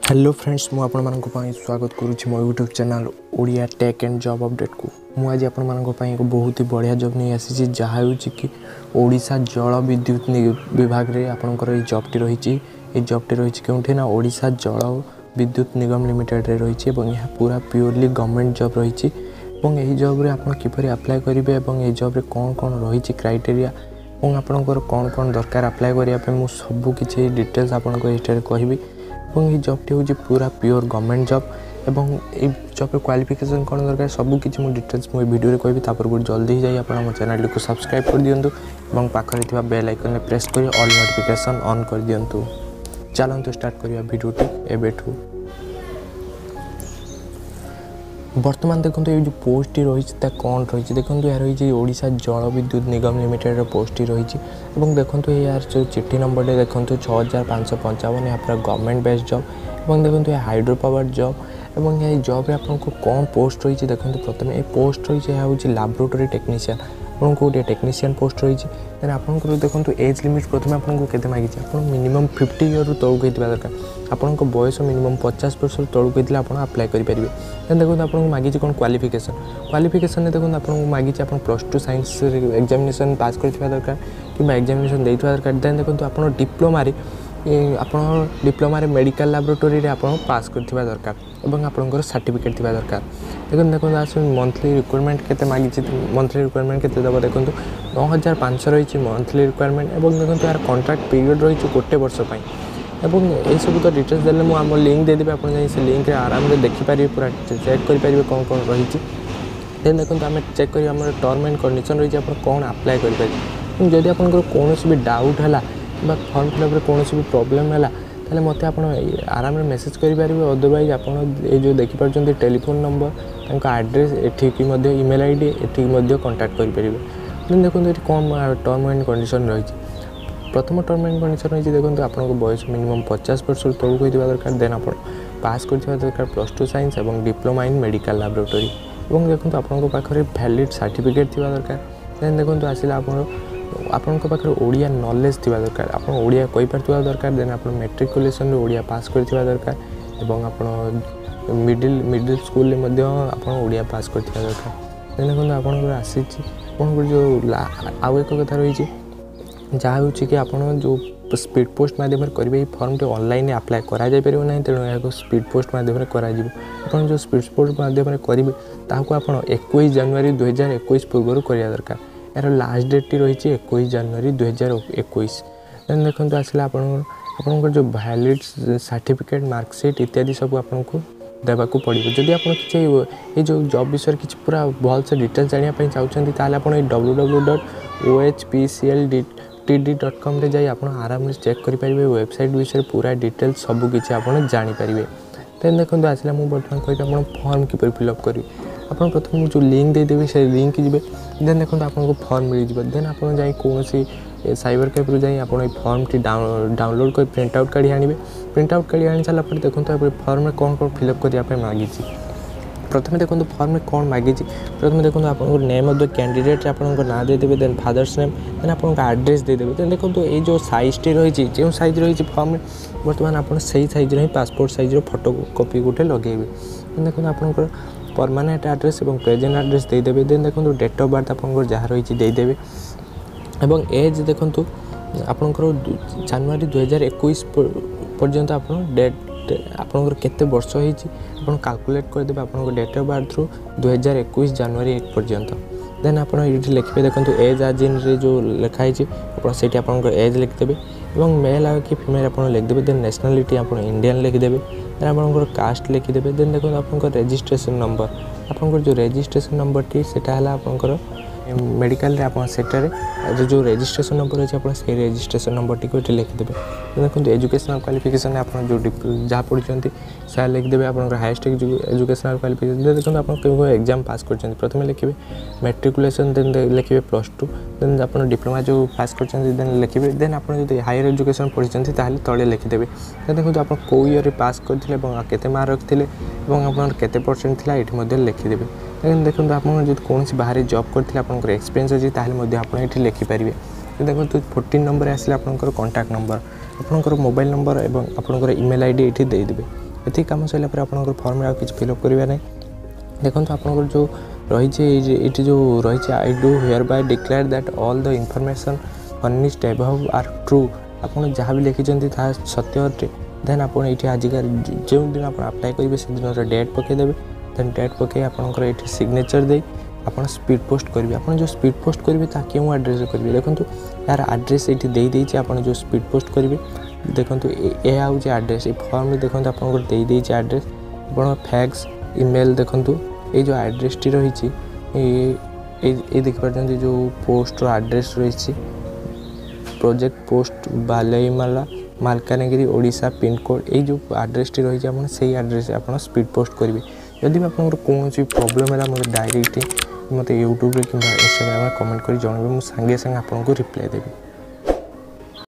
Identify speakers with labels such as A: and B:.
A: Hello friends मु आपण मानक पई स्वागत करूछि मो YouTube channel Odia tech and job update को। मु आज आपण मानक पई एक बहुत ही बढ़िया जॉब नहीं आसी जहा होछि कि ओडिशा जल विद्युत विभाग रे आपनकर ए जॉब टी रहिछि। ए जॉब टी रहिछि केउठे ना ओडिशा जल विद्युत निगम लिमिटेड रे रहिछि एवं यह पूरा प्योरली गवर्नमेंट जॉब रहिछि। एवं एही जॉब रे आपण किपरि अप्लाई करिवे एवं ए जॉब रे कोन कोन रहिछि क्राइटेरिया एवं आपनकर कोन कोन दरकार अप्लाई करिया पे मु सब किछि डिटेल्स आपनको एटारे कहबी। और ये जॉब टी हूँ पूरा प्योर गवर्नमेंट जॉब एवं ये जॉब क्वालिफिकेशन कौन दरकार सब किसी मुझे डिटेल्स मुझे वीडियो कहि बहुत जल्दी ही जाए आप चैनल को सब्सक्राइब कर दिंतु और पाखे बेल आइकन में प्रेस कर ऑल नोटिफिकेशन ऑन कर दिंतु। चलते स्टार्ट करिया वीडियोटी एबेठू। बर्तमान देखो ये जो पोस्ट रही कौन रही देखो यार रही ओडिशा जल विद्युत निगम लिमिटेड पोस्ट रही देखो यार जो चिट्ठी नंबर देखो 6555 यहाँ पूरा गवर्नमेंट बेस्ड जॉब और देखो ये हाइड्रो पावर जॉब और ये जॉब आपको कौन पोस्ट रही देखो प्रथम ये पोस्ट रही है हूँ लैबोरेटरी टेक्नीशियन आपको गोटे टेक्नीशियन पोस्ट रही है। आपको देखो एज लिमिट प्रथम आपको केते मागी आप मिनिमम 50 इयर तौक होता दरकार आपको बयस मिनिमम 50 वर्ष तौक होता आप अप्लाई करेंगे। देखो आपको मागी कौन क्वालिफिकेशन देखो आपको मागी आप +2 साइंस एग्जामिनेशन पास करथिबा दरकार कि एग्जामिनेशन देथिबा दरकार। देन देखो आप डिप्लोमा मेडिकल लैबोरेटरी आप पास करथिबा दरकार और आपंकर सर्टिफिकेट थिबा दरकार। देखो मंथली रिक्वायरमेंट केते मागी मंथली रिक्वायरमेंट केते दबा देखो 9500 रही मंथली रिक्वायरमेंट और देखो यार कॉन्ट्रैक्ट पीरियड रही गोटे वर्ष एवं ये सब तो डिटेल्स देले मु आम लिंक दे देबे आपन से लिंक रे आराम से देखि पारिबे पूरा चेक करि पारिबे कौन कौन रही। देन देखो आम चेक करी आम टर्म एंड कंडीशन रही आप कौन अप्लाई कर पारे। जदि आपन कौन भी डाउट है फॉर्म फिलअप रे कौन भी प्रॉब्लम है ताले मते आपन आराम रे मेसेज करि पारिबे। अदरवाइज आपन ए जो देखि परछन टेलीफोन नंबर तांका एड्रेस एठी की मध्ये ईमेल आईडी एठी की मध्ये कांटेक्ट करि पारिबे। देन देखो ये कौन टर्म एंड कंडीशन रही। प्रथम टर्म एंड कंडीशन रही देखो आपको बयस मिनिमम 50 वर्ष तौक होता दरकार। देन आप पास कर दरकार +2 साइंस और डिप्लोमा इन मेडिकल लैबोरेटरी और देखो आपको पाखे वैलिड सर्टिफिकेट थी दरकार। देन देखो आसला आपको पाखे ओडिया नॉलेज थी दरकार आप ओडिया कही पार्थिबा दरकार। देन आप मैट्रिकुलेशन ओडिया पास कर दरकार और आप मिडिल स्कूल में आप ओडिया पास कर दरकार। देन देखो आपंकर आसी जो आउ एक कथा रही जहाँ हो कि आप जो स्पीड पोस्ट मध्यम करेंगे फॉर्म टी ऑनलाइन अप्लाई करा ना तेणु यहाँ स्पीड पोस्ट मध्यम कर जो स्पीड पोस्ट मध्यम करेंगे ताकू आप 21 जनवरी 2021 पूर्व करा दरकार। यार लास्ट डेट रही 21 जनवरी 2021। देन देखो आसला आपंकर जो वैलिड सर्टिफिकेट मार्कशीट इत्यादि सब आपको देवाकू पड़ो। जदि आप ये जो जॉब विषय किसी पूरा भल से डिटेल्स जानापी चाहते हैं आप www.ohpcldtd.com रे जाई आप आराम से चेक करेंगे वेबसाइट विषय पूरा डिटेल्स सबकि आप जानीपारे। देन देखो आसला मुझे बर्तमान कही आप फॉर्म किपर फिलअप करेंगे आप प्रथम जो लिंक देदेवी से लिंक जी। देन देखो आपको फॉर्म मिल जाए। देन आप कौन साइबर कैफे जाए आप फॉर्म टी डाउनलोड कर प्रिंट आउट काढ़ी आने। प्रिंट आउट काढ़ी आनी सारा देखो फॉर्म में कौन कौन फिलअप करने मांगी। प्रथम देखो फॉर्म में कौन मांगी। प्रथम देखो आप नेम ऑफ द कैंडिडेट आप ना देदेवे। देन फादर्स नेम देन आप एड्रेस देदेवे। देन देखो ये जो साइज टी रही जो साइज रही फॉर्म में बर्तमान आप सही साइज ही पासपोर्ट साइज फोटो कॉपी गोटे लगेबे। देन देखो आप परमानेंट एड्रेस और प्रेजेंट एड्रेस देदेवे। देन देखो डेट ऑफ बर्थ आप जहाँ रही देदेवे और एज देखो आपंकर जनवरी 2021 पर्यंत आप डेट आपंकर केते वर्ष हो कैलकुलेट करदे आप डेट ऑफ बर्थ रु 2021 जनवरी 1 पर्यंत। देन आप लिखे देखो एज आज इन जो लिखाई आप एज लिखिदेवे और मेल आ कि फीमेल आप लिखिदेवे। देन नेशनलिटी आप इंडियन लिखिदेवे। देन आप कास्ट लिखिदेवे। देन देखो आप रजिस्ट्रेशन नंबर आपंकर जो रजिस्ट्रेशन नंबर टी सेटा है आपंकर मेडिकल रे आप सेक्टर जो रजिस्ट्रेशन नंबर अच्छे आप रजिस्ट्रेशन नंबर टी लिखिदेवे। देखो एजुकेशनल क्वालिफिकेशन आप जो जहाँ पढ़ी से लिखिदेवे आप हाईएस्ट एजुकेशनल क्वालिफिकेशन। देखो आप एग्जाम पास कर प्रथम लिखे मैट्रिकुलेशन। देन लिखे +2 देन आप डिप्लोमा जो पास कर लिखे। देन आप हायर एजुकेशन पढ़ी तले लिखिदेवे। देखो आप कौ ईयर पास करते केते मार्क रखते और केते परसेंट था ये लिखिदेवे। लेकिन देखो आप कौन बाहर जॉब करते आप एक्सपीरियंस अच्छी आप ये लिखिपारे। देखो 14 नंबर आसले आपंकर कॉन्टैक्ट नंबर आपंकर मोबाइल नंबर और आपंकर ईमेल आईडी ये देदेवे। ये कम सरला आप फर्म आ कि फिलअप करवा नहीं देखो आपंकर जो रही ये जो रही I do hereby declare that all the information furnished above are true आपन जहाँ भी लिखिं सत्य अटे देन आप आजिका जो दिन आप अप्लाई करेंगे से दिन डेट पकईदेवे देन डेट पकई आपंकर ये सिग्नेचर दे आप स्पीड पोस्ट करेंगे आप जो स्पीड पोस्ट करेंगे क्यों एड्रेस करेंगे देखो यार एड्रेस ये देदेजी आप जो स्पीड पोस्ट करेंगे देखो यह हूँ एड्रेस ये फर्म देखो आपको देदेजी एड्रेस आप फैक्स ईमेल देखो ये जो एड्रेस टी रही ये देखिए जो पोस्ट एड्रेस रही project post Balimela Malkangiri Odisha pin code ये जो एड्रेस टी रही है से एड्रेस आप स्पीड पोस्ट करेंगे जदि आप कौन प्रॉब्लम है मतलब डायरेक्ट मत यूट्यूब कि इंस्टाग्राम कमेंट कर जनइबे मुझे सांगे सांगे आपको रिप्लाई देवी।